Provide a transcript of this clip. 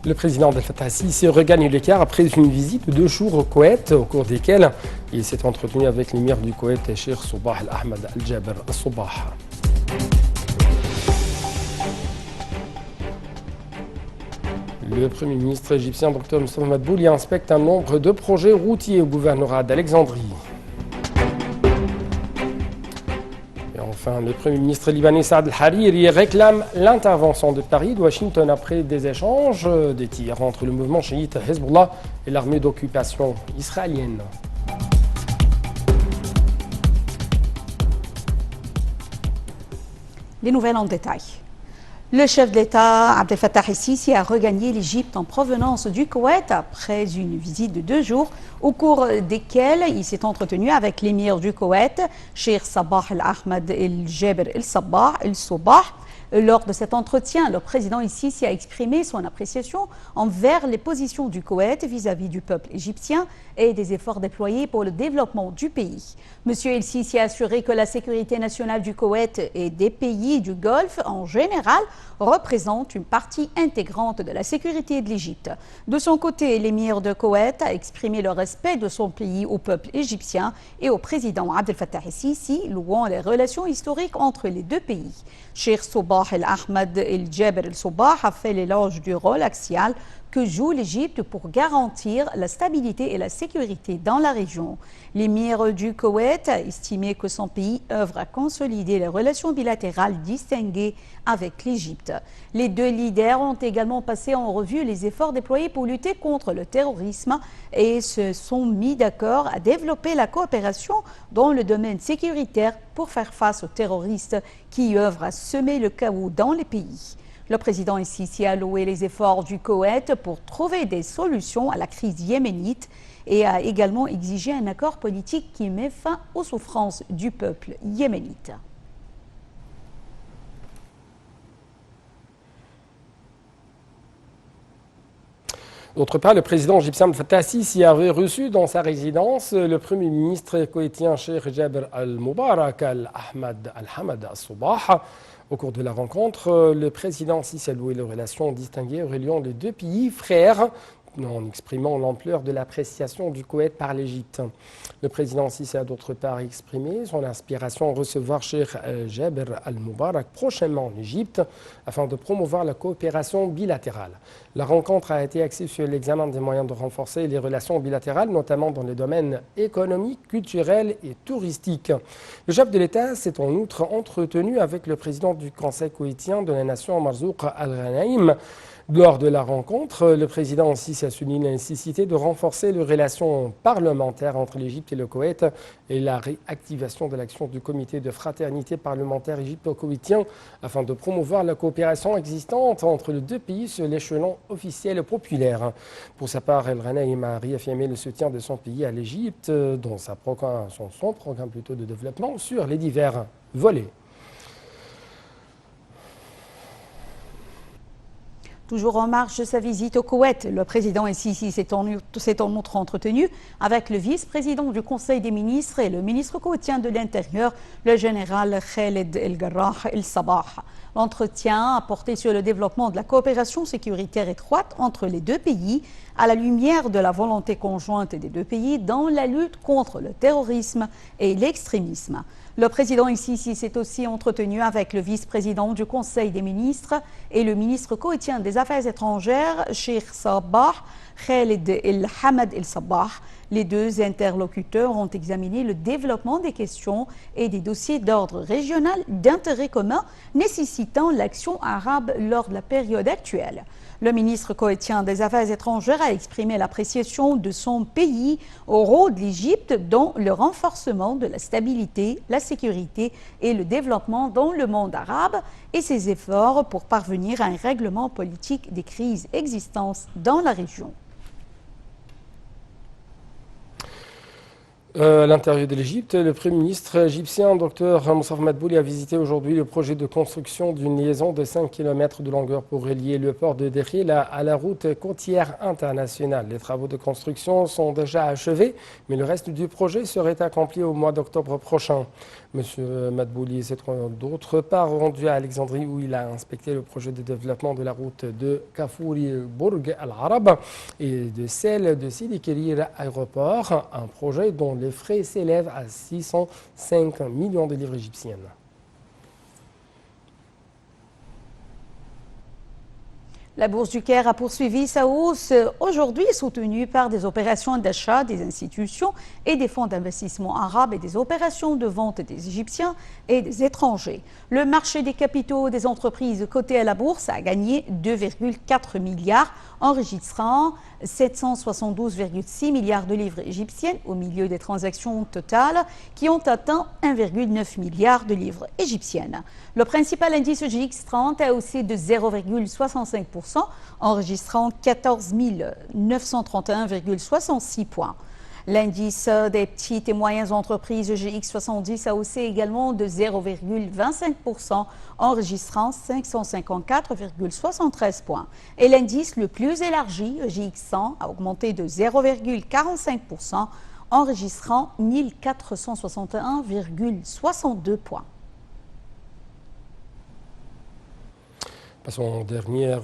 Le président Abdel Fattah el-Sisi regagne le Caire après une visite de 2 jours au Koweït, au cours desquels il s'est entretenu avec l'émir du Koweït, Cheikh Sabah al-Ahmad al-Jaber al-Sabah. Le Premier ministre égyptien Dr Moustapha Madbouli inspecte un nombre de projets routiers au gouvernorat d'Alexandrie. Et enfin, le Premier ministre libanais Saad al-Hariri réclame l'intervention de Paris de Washington après des échanges, des tirs entre le mouvement chiite Hezbollah et l'armée d'occupation israélienne. Les nouvelles en détail. Le chef de l'État, Abdel Fattah el-Sisi, a regagné l'Égypte en provenance du Koweït après une visite de 2 jours au cours desquels il s'est entretenu avec l'émir du Koweït, Cheikh Sabah al-Ahmad al-Jaber al-Sabah. Lors de cet entretien, le président el-Sisi a exprimé son appréciation envers les positions du Koweït vis-à-vis du peuple égyptien et des efforts déployés pour le développement du pays. Monsieur el-Sisi a assuré que la sécurité nationale du Koweït et des pays du Golfe en général représente une partie intégrante de la sécurité de l'Égypte. De son côté, l'émir de Koweït a exprimé le respect de son pays au peuple égyptien et au président Abdel Fattah el-Sisi, louant les relations historiques entre les 2 pays. Cheikh Sabah al-Ahmad al-Jaber al-Sabah a fait l'éloge du rôle axial que joue l'Égypte pour garantir la stabilité et la sécurité dans la région. L'émir du Koweït a estimé que son pays œuvre à consolider les relations bilatérales distinguées avec l'Égypte. Les 2 leaders ont également passé en revue les efforts déployés pour lutter contre le terrorisme et se sont mis d'accord à développer la coopération dans le domaine sécuritaire pour faire face aux terroristes qui œuvrent à semer le chaos dans les pays. Le président el-Sisi a loué les efforts du Koweït pour trouver des solutions à la crise yéménite et a également exigé un accord politique qui met fin aux souffrances du peuple yéménite. D'autre part, le président égyptien Abdel Fattah el-Sisi avait reçu dans sa résidence le Premier ministre koweïtien Cheikh Jaber al-Mubarak al-Ahmad al-Hamad al-Sabah. Au cours de la rencontre, le président el-Sisi a loué les relations distinguées reliant les 2 pays frères, en exprimant l'ampleur de l'appréciation du Koweït par l'Égypte. Le président el-Sisi a d'autre part exprimé son inspiration à recevoir Cheikh Jaber al-Mubarak prochainement en Égypte afin de promouvoir la coopération bilatérale. La rencontre a été axée sur l'examen des moyens de renforcer les relations bilatérales, notamment dans les domaines économiques, culturels et touristiques. Le chef de l'État s'est en outre entretenu avec le président du Conseil koweïtien de la nation, Marzouk al-Ghanaïm. Lors de la rencontre, le président el-Sisi a souligné la nécessité de renforcer les relations parlementaires entre l'Égypte et le Koweït et la réactivation de l'action du comité de fraternité parlementaire égypto-koweïtien afin de promouvoir la coopération existante entre les 2 pays sur l'échelon officiel et populaire. Pour sa part, El Ghanaïm a réaffirmé le soutien de son pays à l'Égypte dans son programme de développement sur les divers volets. Toujours en marge de sa visite au Koweït, le président el-Sisi s'est en outre entretenu avec le vice-président du Conseil des ministres et le ministre koweïtien de l'Intérieur, le général Khaled El-Garrah El-Sabah. L'entretien a porté sur le développement de la coopération sécuritaire étroite entre les 2 pays, à la lumière de la volonté conjointe des 2 pays dans la lutte contre le terrorisme et l'extrémisme. Le président el-Sisi s'est aussi entretenu avec le vice-président du Conseil des ministres et le ministre koweïtien des Affaires étrangères, Cheikh Sabah Khaled El-Hamad El-Sabah. Les 2 interlocuteurs ont examiné le développement des questions et des dossiers d'ordre régional d'intérêt commun nécessitant l'action arabe lors de la période actuelle. Le ministre koweïtien des Affaires étrangères a exprimé l'appréciation de son pays au rôle de l'Égypte dans le renforcement de la stabilité, la sécurité et le développement dans le monde arabe et ses efforts pour parvenir à un règlement politique des crises existantes dans la région. À l'intérieur de l'Égypte, le Premier ministre égyptien, Dr Moussaf Madbouli, a visité aujourd'hui le projet de construction d'une liaison de 5 km de longueur pour relier le port de Dekhil à la route côtière internationale. Les travaux de construction sont déjà achevés, mais le reste du projet serait accompli au mois d'octobre prochain. Monsieur Madbouli s'est d'autre part rendu à Alexandrie où il a inspecté le projet de développement de la route de Kafouri-Bourg al-Arab et de celle de Sidi Kérir aéroport, un projet dont les frais s'élèvent à 605 millions de livres égyptiennes. La bourse du Caire a poursuivi sa hausse aujourd'hui, soutenue par des opérations d'achat des institutions et des fonds d'investissement arabes et des opérations de vente des Égyptiens et des étrangers. Le marché des capitaux des entreprises cotées à la bourse a gagné 2,4 milliards, enregistrant 772,6 milliards de livres égyptiennes au milieu des transactions totales qui ont atteint 1,9 milliard de livres égyptiennes. Le principal indice GX30 a haussé de 0,65%, enregistrant 14 931,66 points. L'indice des petites et moyennes entreprises GX70 a haussé également de 0,25%, enregistrant 554,73 points. Et l'indice le plus élargi, GX100, a augmenté de 0,45%, enregistrant 1461,62 points. Passons aux dernières